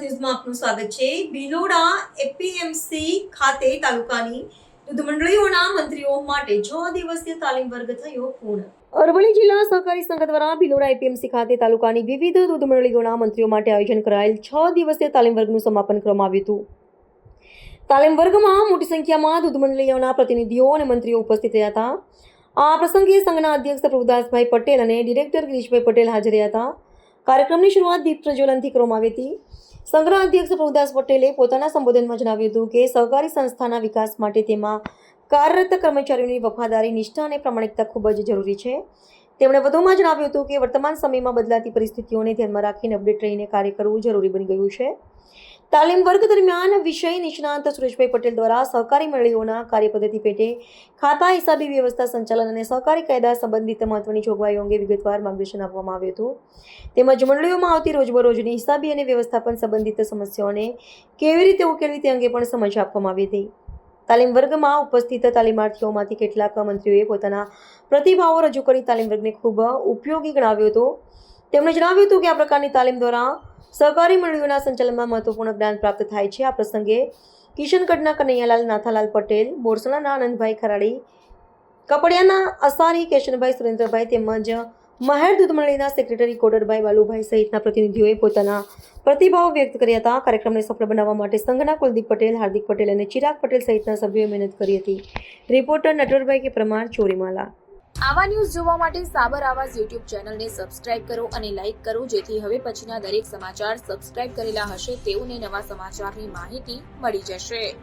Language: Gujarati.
ન્યૂઝમાં આપનું સ્વાગત છે। ભિલોડા એપીએમસી ખાતે તાલુકાની દૂધ મંડળીઓના મંત્રીઓ માટે 6 દિવસીય તાલીમ વર્ગ થયો પૂર્ણ। અરવલ્લી જિલ્લા સહકારી સંઘ દ્વારા ભિલોડા એપીએમસી ખાતે તાલુકાની વિવિધ દૂધ મંડળીઓના મંત્રીઓ માટે આયોજન કરાયેલ 6 દિવસીય તાલીમ વર્ગનું સમાપન કરવામાં આવ્યું હતું। તાલીમ વર્ગમાં મોટી સંખ્યામાં દૂધ મંડળીઓના પ્રતિનિધિઓ અને મંત્રીઓ ઉપસ્થિત રહ્યા હતા। આ પ્રસંગે સંઘના અધ્યક્ષ પ્રભુદાસભાઈ પટેલ અને ડિરેક્ટર ગિરીશભાઈ પટેલ હાજર રહ્યા હતા। કાર્યક્રમની શરૂઆત દીપ પ્રજ્વલનથી કરવામાં આવી હતી। સંઘના અધ્યક્ષ પ્રભુદાસ પટેલે પોતાના સંબોધનમાં જણાવ્યું હતું કે સહકારી સંસ્થાના વિકાસ માટે તેમાં કાર્યરત કર્મચારીઓની વફાદારી, નિષ્ઠા અને પ્રામાણિકતા ખૂબ જ જરૂરી છે। તેમણે વધુમાં જણાવ્યું હતું કે વર્તમાન સમયમાં બદલાતી પરિસ્થિતિઓને ધ્યાનમાં રાખીને અપડેટ રહીને કાર્ય કરવું જરૂરી બની ગયું છે। તાલીમ વર્ગ દરમિયાન વિષય નિષ્ણાંત સુરેશભાઈ પટેલ દ્વારા સહકારી મંડળીઓના કાર્યપદ્ધતિ પેટે ખાતા, હિસાબી વ્યવસ્થા, સંચાલન અને સહકારી કાયદા સંબંધિત મહત્વની જોગવાઈઓ અંગે વિગતવાર માર્ગદર્શન આપવામાં આવ્યું હતું। તેમજ મંડળીઓમાં આવતી રોજબરોજની હિસાબી અને વ્યવસ્થાપન સંબંધિત સમસ્યાઓને કેવી રીતે ઉકેલવી તે અંગે પણ સમજ આપવામાં આવી હતી। તાલીમ વર્ગમાં ઉપસ્થિત તાલીમાર્થીઓમાંથી કેટલાક મંત્રીઓએ પોતાના પ્રતિભાવો રજૂ કરી તાલીમ વર્ગને ખૂબ ઉપયોગી ગણાવ્યો હતો। તેમણે જણાવ્યું હતું કે આ પ્રકારની તાલીમ દ્વારા સહકારી મંડળીઓના સંચાલનમાં મહત્વપૂર્ણ જ્ઞાન પ્રાપ્ત થાય છે। આ પ્રસંગે કિશનગઢના કનૈયાલાલ નાથાલાલ પટેલ, બોરસણાના આનંદભાઈ ખરાડી, કપડિયાના અસારી કેશનભાઈ સુરેન્દ્રભાઈ તેમજ મહેર દૂધ મંડળીના સેક્રેટરી કોડરભાઈ બાલુભાઈ સહિતના પ્રતિનિધિઓએ પોતાના પ્રતિભાવો વ્યક્ત કર્યા હતા। કાર્યક્રમને સફળ બનાવવા માટે સંઘના કુલદીપ પટેલ, હાર્દિક પટેલ અને ચિરાગ પટેલ સહિતના સભ્યોએ મહેનત કરી હતી। રિપોર્ટર નટવરભાઈ કે પ્રમાર, ચોરીમાલા। આવા ન્યૂઝ જોવા માટે સાબર આવાઝ યુટ્યુબ ચેનલને સબસ્ક્રાઇબ કરો અને લાઇક કરો, જેથી હવે પછીના દરેક સમાચાર સબસ્ક્રાઇબ કરેલા હશે તેઓને નવા સમાચારની માહિતી મળી જશે।